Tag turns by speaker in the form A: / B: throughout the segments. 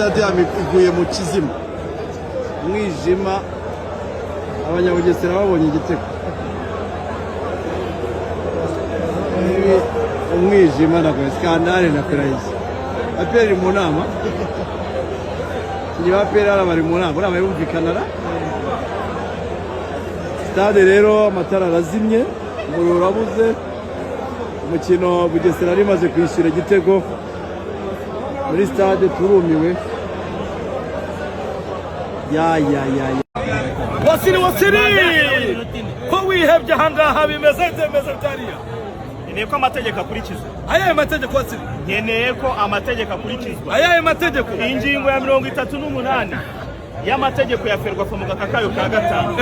A: stade iguye mu kizima umwijima abanyabugesera babonye igitego umwijima na skandale na Perayizi aperi mu nama ni bapera bari mu nama uraba yumvikanara stade rero amatara arazimye umuriro urabuze umukino Bugesera rimaze kwishyura igitego muri stade turumiwe ya
B: Wasiri ko wihebye hangaha bimeze byariya
C: nkeneye ko amategeko akurikizwa.
B: ayaye mategeko Wasiri
C: Nkeneye ko amategeko akurikizwa.
B: ayaye mategeko
C: Ingingo ya 38 y'amategeko ya Ferwafa mu gakakayo ka gatanu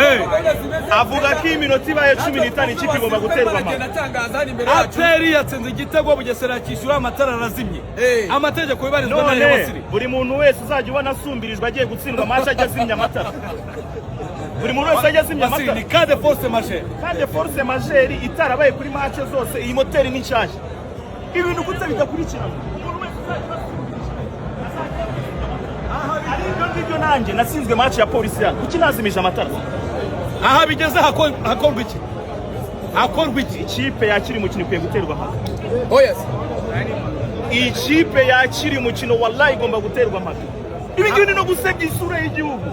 C: avuga ko iminota ibaye 15 ikipe igomba guterwa amata.
B: aperi yatsinze igitego Bugesera kishyura amatara arazimye amategeko bibarizwa na Wasiri.
C: Buri muntu wese uzajya ubona asumbirizwa agiye gutsindwa amazi ajya azimya amatara. Buri muntu wese ajya azimya amatara.
B: Ni cas de force majeure.
C: Cas de force majeure itarabaye kuri match zose iyi moteri ni nshyashya. Ibintu gutse bidakurikirana. Ibyo nanjye nasinzwe match ya polisi ya kuki nazimije amatara.
B: Aha bigeze hakorwa iki? Hakorwa iki?
C: Ikipe yakiri umukino ikwiye guterwa amata.
B: Oh yes.
C: Ikipe yakiri umukino wallahi igomba guterwa amata. Ibi ngibi no gusebya isura y'igihugu.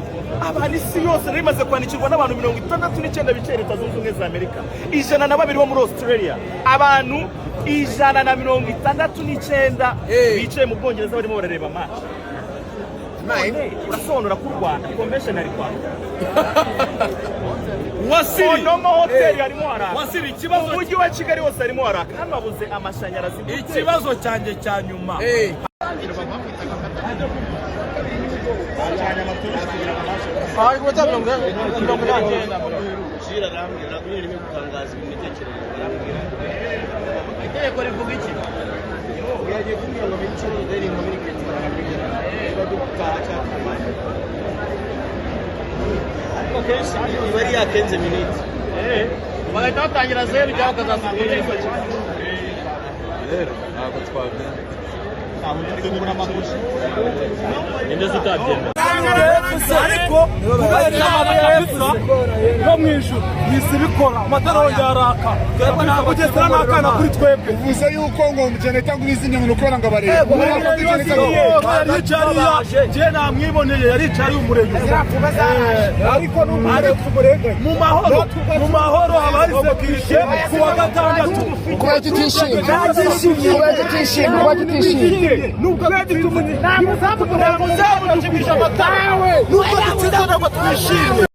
C: Abantu isi yose rimaze kwandikirwa n'abantu 69 bicaye Leta Zunze Ubumwe za Amerika. 102 bo muri Australia. Abantu 169 bicaye mu Bwongereza barimo barareba match. Urasonora ku Rwanda convention ari kwa
B: Wasiri
C: no mahoteli arimo haraka.
B: Wasiri ikibazo
C: umujyi wa Kigali wose arimo haraka. Hano babuze amashanyarazi.
B: Ikibazo cyanjye cya nyuma
D: Ay gutabla ngenda jira rambira n'irimo gutangaza imitekerereze rambira itegeko rivuga iki yagiye kumbwira ngo biciro deri mu muri Kenya rambira badukara cyane ariko kenshi bari yakenze minute bagahita batangira 0 cyangwa kazasubira rero ntabwo twabye
C: Tugura amakuru.
D: Ninde zitabyemera
B: ariko no mwijuru yisi bikora amatara yaraka Bugesera nakana kuri twebwe
E: uvuze yuko ngo umukene cyangwa izindi ngo ukora ngo barebe
B: je namwiboneye yari cari umurenge ariko mu mahoro abarizekishe kuwa gatandatu
E: kuba kitishimye
B: nubwo gitumuye ntamuzamu kugira amatawe nubwo gitsinda ntabwo twishimye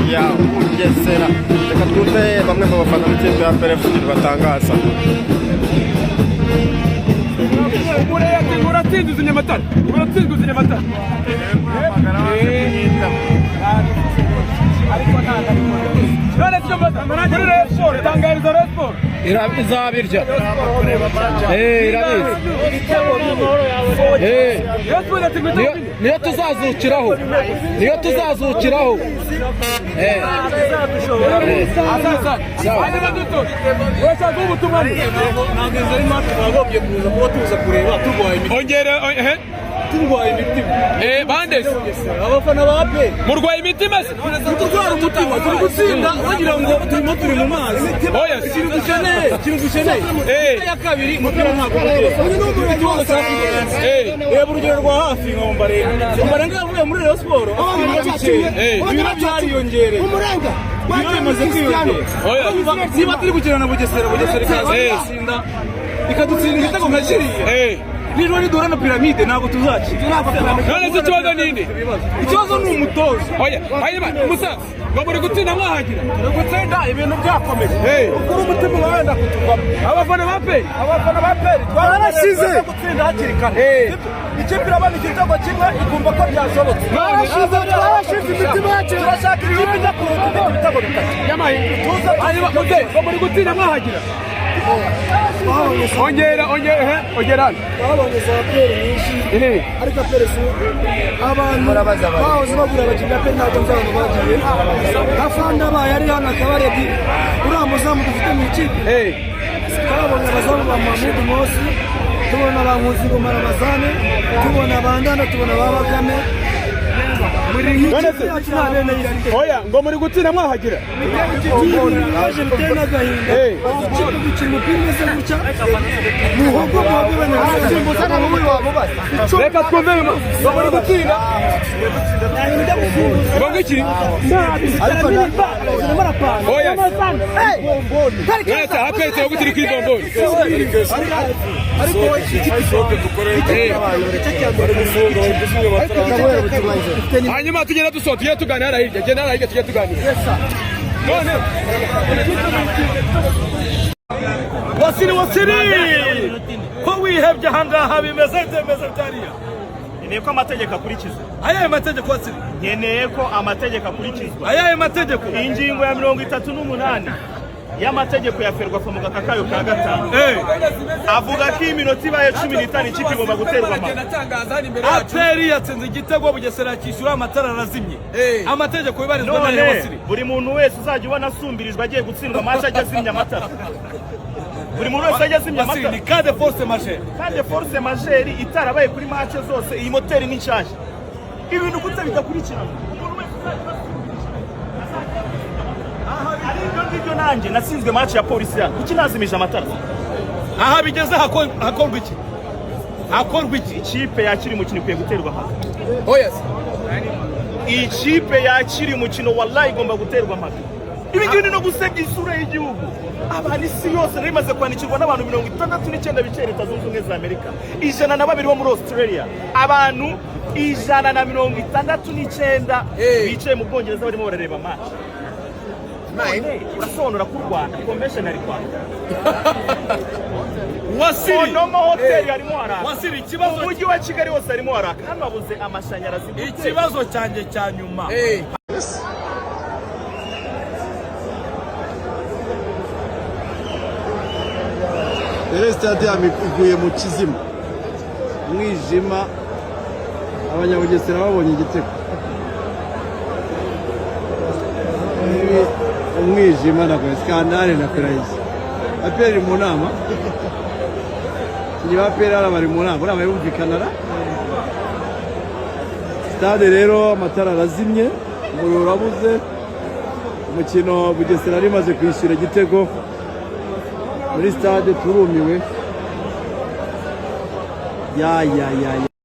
A: Bugesera reka twumve bamwe mu bafana b'ikipe ya Perefudi batangaza.
B: uratsinze Nyamatare ariko ntabwo none cyo muri Rayon tangariza Rayon Sport
D: izabirya niyo tuzazukiraho
B: turwaye imitima bandese abafana ba APR murwaye imitima se turwara umutima turi gutsinda wagira ngo turimo turi mu mazi oya ikintu dukeneye ya kabiri mupira ntabwo reba urugero rwa hafi nkomba rero yavuye muri Rayon Sport ibiro byariyongereye umurenga bimaze kwiyongera niba turi gukina na Bugesera ikazatsinda ikadutsinda igitego nka kiriya Nijoro nidura na piramide ntabwo tuzakira. None se ikibazo ninde? Ikibazo ni umutozo. Oya, hanyuma musa ngomba gutsinda mwahagira. Gutsinda ibintu byakomeje. Ukuri umutima wenda kutuvamo. Abafana ba APR twarashize gutsinda hakiri kare. Ikipe irabana igitego kimwe ikumva ko byashobotse. Twarashize imitima yacu turashaka ikipe ijya kuruta ibitego bitatu. Yamahinduka tuza hanyuma ngomba gutsinda mwahagira. ongera
F: babonye za pere nyinshi ariko pere si abantu bahoze bagura abakinnyi ba pere ntabwo nzi abantu bagiye afanda baye ari hano akabaredi uriya muzamu dufite mu ikipe twabonye abazamu ba Mahmoud Mosi tubona ba Nkuzingo Maramazane tubona bandana tubona ba Bakame
B: oya ngo muri gutsinda mwahagira
F: yaje biteye n'agahinda kipe gukina umupira umeze gutya muhogo
B: reka twumve ngo muri gutsinda ngo iki oya reka hapete yo gutira kuri bomboni hanyuma tugenda dusohoka tujye tuganira hirya genda hirya tujye tuganira none
C: wasiri ko wihebye ahangaha bimeze byariya nkeneye ko amategeko akurikizwa
B: ayaye mategeko wasiri
C: nkeneye ko amategeko akurikizwa
B: ayaye mategeko
C: ingingo ya 38 y'amategeko ya Ferwafa mu gaka kayo ka gatanu avuga ko iminota ibaye 15 ikipe igomba guterwa
B: Aperi yatsinze igitego Bugesera cyishyura amatara arazimye amategeko bibarizwa na Wasiri
C: buri muntu wese uzajya ubona asumbirizwa agiye gutsindwa match agezimya amatara buri muntu wese agezimya amatara
B: ni cas de force majeure
C: itarabaye kuri match zose iyi moteri ni nshyashya ibintu gutse bidakurikirana ariko nanjye nasinzwe match ya polisi ya kuki nazimije amatara
B: aha bigeze hakorwa iki
C: ikipe yakiri umukino ikwiye guterwa hano
B: oya
C: ikipe yakiri umukino wallahi igomba guterwa hano ibi ngibi no gusebya isura y'igihugu abantu isi yose rimaze kwandikirwa n'abantu 69 bicaye Leta Zunze Ubumwe za Amerika 102 bo muri Australia abantu 169 bicaye mu Bwongereza barimo barareba match urasobanura ko u Rwanda convention ari kwa
B: Wasiri
C: no hotel harimo haraka
B: Wasiri ikibazo
C: umujyi wa Kigali wose harimo haraka hano babuze amashanyarazi
B: ikibazo cyanjye cya nyuma
A: stade iguye mu kizima umwijima abanyabugesera babonye igitego umwijima na skandale na Ferayisi aperi mu nama ni bapera bari mu nama bari bumvikanara stade rero amatara arazimye umuriro urabuze umukino Bugesera rimaze kwishyura igitego muri stade turumiwe ya